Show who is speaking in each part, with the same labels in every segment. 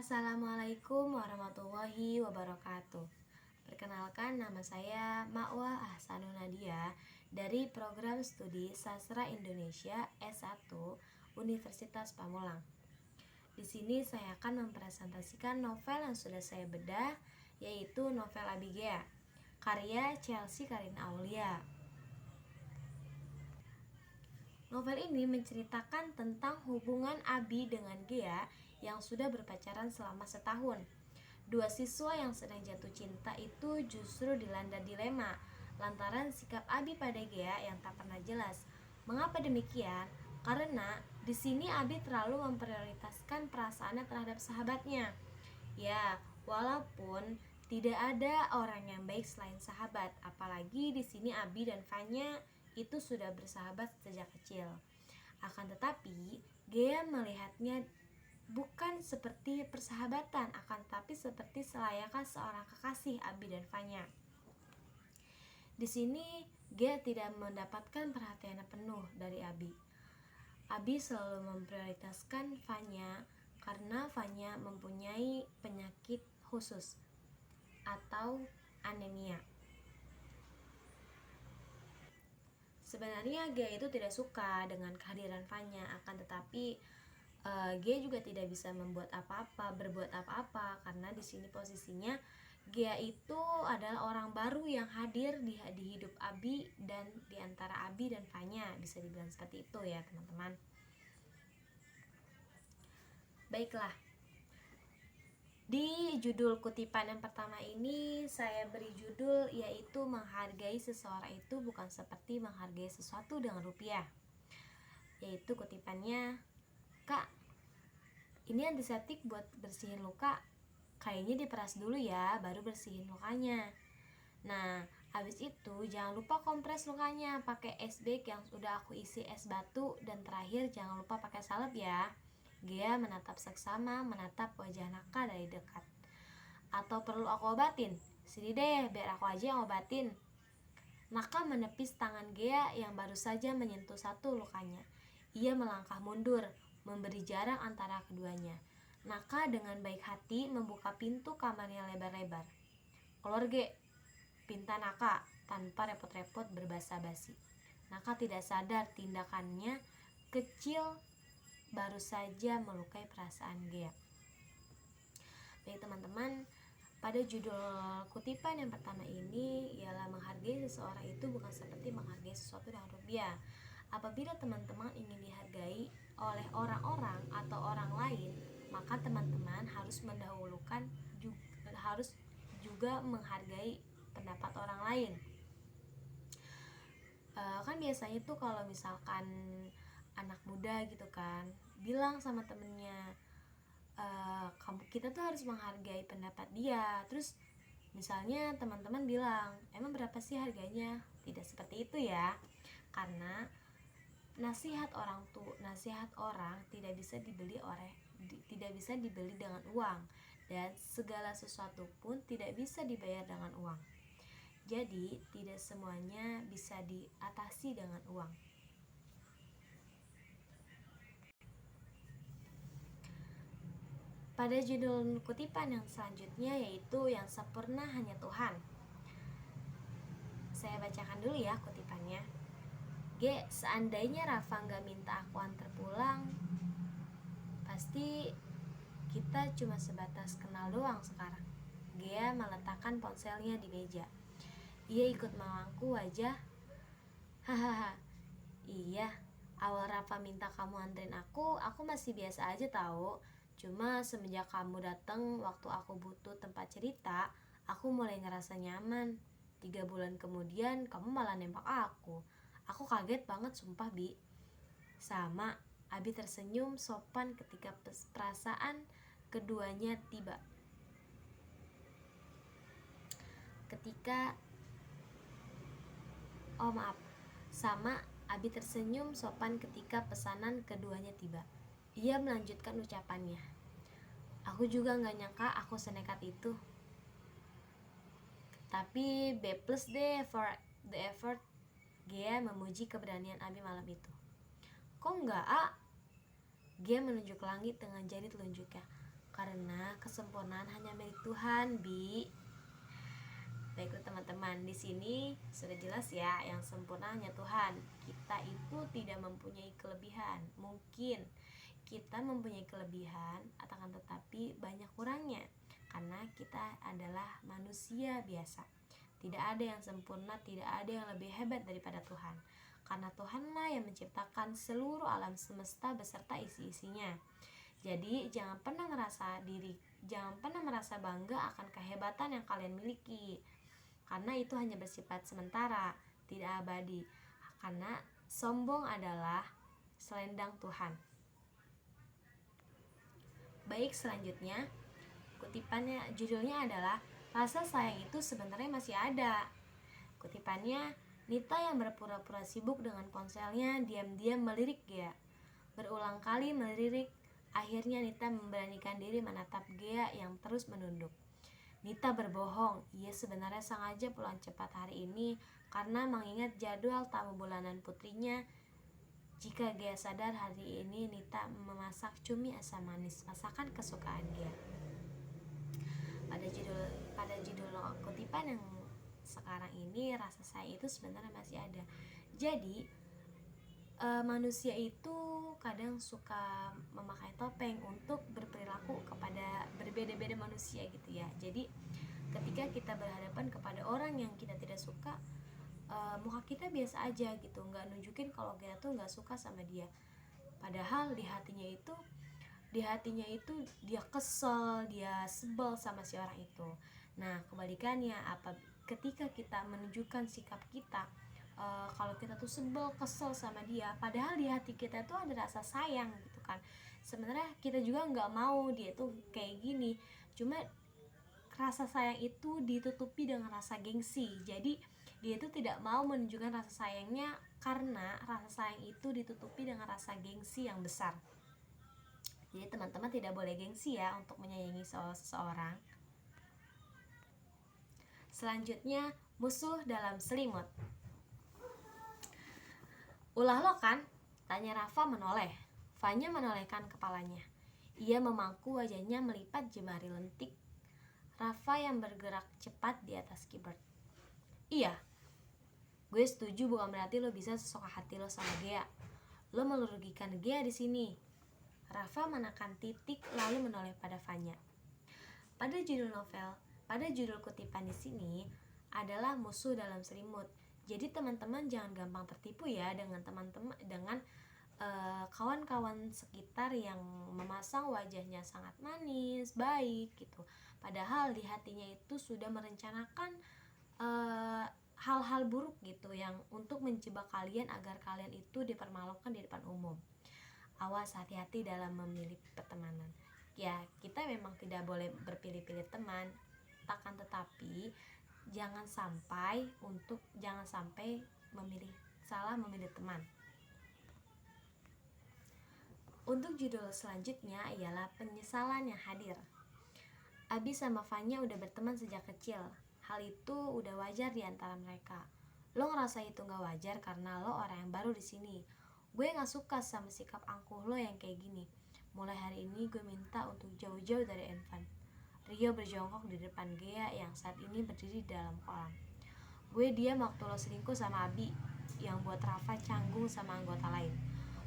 Speaker 1: Assalamualaikum warahmatullahi wabarakatuh. Perkenalkan, nama saya Ma'wa Ahsanun Nadia dari program studi Sastra Indonesia S1 Universitas Pamulang. Di sini saya akan mempresentasikan novel yang sudah saya bedah, yaitu novel Abigea, karya Chelsea Karina Aulia. Novel ini menceritakan tentang hubungan Abi dengan Gea yang sudah berpacaran selama setahun. Dua siswa yang sedang jatuh cinta itu justru dilanda dilema lantaran sikap Abi pada Gea yang tak pernah jelas. Mengapa demikian? Karena di sini Abi terlalu memprioritaskan perasaannya terhadap sahabatnya. Ya, walaupun tidak ada orang yang baik selain sahabat, apalagi di sini Abi dan Fanya itu sudah bersahabat sejak kecil. Akan tetapi, Gea melihatnya bukan seperti persahabatan, akan tetapi seperti selayaknya seorang kekasih Abi dan Fanya. Di sini Gea tidak mendapatkan perhatian penuh dari Abi. Abi selalu memprioritaskan Fanya karena Fanya mempunyai penyakit khusus atau anemia. Sebenarnya Gea itu tidak suka dengan kehadiran Fanya, akan tetapi Gea juga tidak bisa berbuat apa-apa karena di sini posisinya Gea itu adalah orang baru yang hadir di hidup Abi dan di antara Abi dan Fanya, bisa dibilang seperti itu ya teman-teman. Baiklah, di judul kutipan yang pertama ini saya beri judul yaitu menghargai seseorang itu bukan seperti menghargai sesuatu dengan rupiah. Yaitu kutipannya, "Kak, ini antiseptik buat bersihin luka, kayaknya diperas dulu ya, baru bersihin lukanya. Nah, habis itu jangan lupa kompres lukanya pakai es bag yang sudah aku isi es batu, dan terakhir jangan lupa pakai salep ya." Gea menatap seksama, menatap wajah Naka dari dekat. "Atau perlu aku obatin? Sini deh, biar aku aja yang obatin." Naka menepis tangan Gea yang baru saja menyentuh satu lukanya. Ia melangkah mundur, memberi jarak antara keduanya. Naka dengan baik hati membuka pintu kamarnya lebar-lebar. "Keluar, Ge," pinta Naka tanpa repot-repot berbasa-basi. Naka tidak sadar tindakannya kecil baru saja melukai perasaan Gea. Baik teman-teman, pada judul kutipan yang pertama ini ialah menghargai seseorang itu bukan seperti menghargai sesuatu dengan rupiah. Apabila teman-teman ingin dihargai oleh orang-orang atau orang lain, maka teman-teman harus harus juga menghargai pendapat orang lain. Kan biasanya tuh kalau misalkan anak muda gitu kan bilang sama temennya, kita tuh harus menghargai pendapat dia. Terus misalnya teman-teman bilang, "Emang berapa sih harganya?" Tidak seperti itu ya, karena nasihat orang tidak bisa dibeli dengan uang, dan segala sesuatu pun tidak bisa dibayar dengan uang. Jadi tidak semuanya bisa diatasi dengan uang. Pada judul kutipan yang selanjutnya yaitu yang sempurna hanya Tuhan. Saya bacakan dulu ya kutipannya. "Ge, seandainya Rafa gak minta aku antar pulang, pasti kita cuma sebatas kenal doang sekarang." Gea meletakkan ponselnya di meja. Ia ikut memangku wajah. "Hahaha, iya, awal Rafa minta kamu anterin aku masih biasa aja tahu. Cuma semenjak kamu datang waktu aku butuh tempat cerita, aku mulai ngerasa nyaman. 3 bulan kemudian kamu malah nembak aku. Aku kaget banget sumpah, Bi." "Sama," Abi tersenyum sopan ketika perasaan keduanya tiba. Sama, Abi tersenyum sopan ketika pesanan keduanya tiba. Ia melanjutkan ucapannya, "Aku juga gak nyangka aku senekat itu. Tapi B+ deh for the effort." Gea memuji keberanian Abi malam itu. "Kok enggak, A?" Gea menunjuk langit dengan jari telunjuknya. karena kesempurnaan hanya milik Tuhan, Bi. Baiklah teman-teman, di sini sudah jelas ya, yang sempurna hanya Tuhan. Kita itu tidak mempunyai kelebihan. Mungkin kita mempunyai kelebihan, akan tetapi banyak kurangnya, karena kita adalah manusia biasa. Tidak ada yang sempurna, tidak ada yang lebih hebat daripada Tuhan. Karena Tuhanlah yang menciptakan seluruh alam semesta beserta isi-isinya. Jadi jangan pernah merasa bangga akan kehebatan yang kalian miliki, karena itu hanya bersifat sementara, tidak abadi. Karena sombong adalah selendang Tuhan. Baik, selanjutnya kutipannya, judulnya adalah rasa sayang itu sebenarnya masih ada. Kutipannya, Nita yang berpura-pura sibuk dengan ponselnya diam-diam melirik Gea. Berulang kali melirik, akhirnya Nita memberanikan diri menatap Gea yang terus menunduk. Nita berbohong, ia sebenarnya sengaja pulang cepat hari ini karena mengingat jadwal tamu bulanan putrinya. Jika Gea sadar, hari ini Nita memasak cumi asam manis, masakan kesukaan Gea. Pada judul kutipan yang sekarang ini, rasa sayang itu sebenarnya masih ada. Jadi manusia itu kadang suka memakai topeng untuk berperilaku kepada berbeda-beda manusia gitu ya. Jadi ketika kita berhadapan kepada orang yang kita tidak suka, muka kita biasa aja gitu, nggak nunjukin kalau kita tuh nggak suka sama dia, padahal di hatinya itu dia kesel, dia sebel sama si orang itu. Nah, kebalikannya, ketika kita menunjukkan sikap kita, kalau kita tuh sebel, kesel sama dia, padahal di hati kita tuh ada rasa sayang gitu kan. Sebenarnya kita juga nggak mau dia tuh kayak gini, cuma rasa sayang itu ditutupi dengan rasa gengsi. Jadi dia itu tidak mau menunjukkan rasa sayangnya karena rasa sayang itu ditutupi dengan rasa gengsi yang besar. Jadi teman-teman tidak boleh gengsi ya untuk menyayangi seseorang. Selanjutnya, musuh dalam selimut. Ulah lo kan? Tanya Rafa menoleh. Fanya menolehkan kepalanya. Ia memangku wajahnya melipat jemari lentik Rafa yang bergerak cepat di atas keyboard. Iya, gue setuju, bukan berarti lo bisa sesuka hati lo sama Gea. Lo merugikan Gea di sini. Rafa menekan titik lalu menoleh pada Fanya. Pada judul kutipan di sini adalah musuh dalam selimut. Jadi teman-teman jangan gampang tertipu ya dengan kawan-kawan sekitar yang memasang wajahnya sangat manis, baik gitu. Padahal di hatinya itu sudah merencanakan hal-hal buruk gitu yang untuk menjebak kalian agar kalian itu dipermalukan di depan umum. Awas, hati-hati dalam memilih pertemanan. Ya, kita memang tidak boleh berpilih-pilih teman, akan tetapi jangan sampai salah memilih teman. Untuk judul selanjutnya ialah penyesalan yang hadir. Abi sama Fanya udah berteman sejak kecil. Hal itu udah wajar di antara mereka. Lo ngerasa itu nggak wajar karena lo orang yang baru di sini. Gue nggak suka sama sikap angkuh lo yang kayak gini. Mulai hari ini gue minta untuk jauh-jauh dari Evan. Rio berjongkok di depan Gea yang saat ini berdiri di dalam kolam. Gue diam waktu lo selingkuh sama Abi yang buat Rafa canggung sama anggota lain.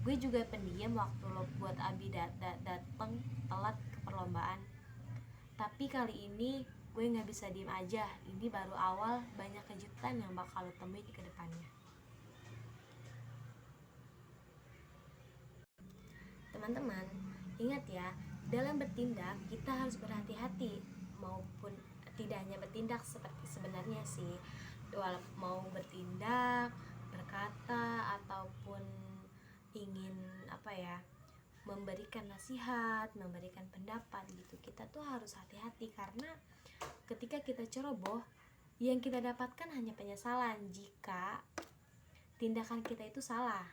Speaker 1: Gue juga pendiam waktu lo buat Abi datang telat ke perlombaan. Tapi kali ini gue gak bisa diem aja. Ini baru awal banyak kejutan yang bakal lo temui di kedepannya. Teman-teman, ingat ya, dalam bertindak kita harus berhati-hati, maupun tidak hanya bertindak seperti sebenarnya sih, mau bertindak, berkata, ataupun ingin memberikan nasihat, memberikan pendapat gitu, kita tuh harus hati-hati karena ketika kita ceroboh, yang kita dapatkan hanya penyesalan jika tindakan kita itu salah.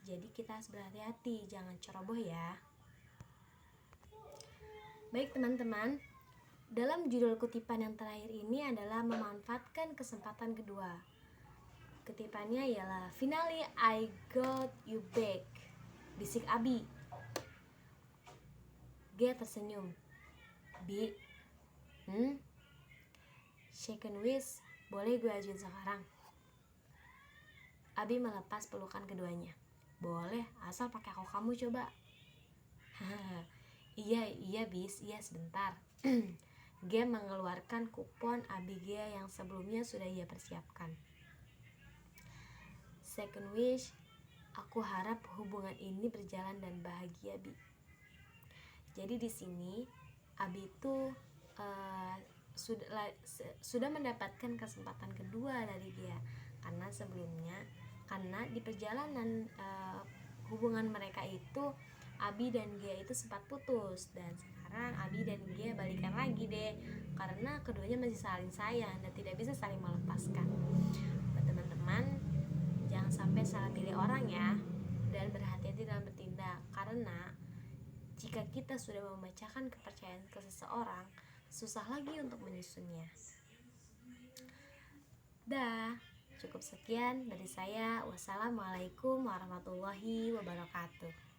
Speaker 1: Jadi kita harus berhati-hati, jangan ceroboh ya. Baik teman-teman, dalam judul kutipan yang terakhir ini adalah memanfaatkan kesempatan kedua. Kutipannya ialah Finally I got you back, bisik Abi. Gea tersenyum. Bi, second wish boleh gue ajuin sekarang? Abi melepas pelukan keduanya. Boleh, asal pakai aku kamu coba. Iya bis, iya sebentar. Gia mengeluarkan kupon Abigail yang sebelumnya sudah ia persiapkan. Second wish, aku harap hubungan ini berjalan dan bahagia, Bi. Jadi di sini Abi itu sudah mendapatkan kesempatan kedua dari Gia, karena di perjalanan hubungan mereka itu Abi dan Gia itu sempat putus, dan sekarang Abi dan Gia balikan lagi deh, karena keduanya masih saling sayang dan tidak bisa saling melepaskan. Buat teman-teman, jangan sampai salah pilih orang ya, dan berhati-hati dalam bertindak, karena jika kita sudah memecahkan kepercayaan ke seseorang, susah lagi untuk menyusunnya. Dah, cukup sekian dari saya. Wassalamualaikum warahmatullahi wabarakatuh.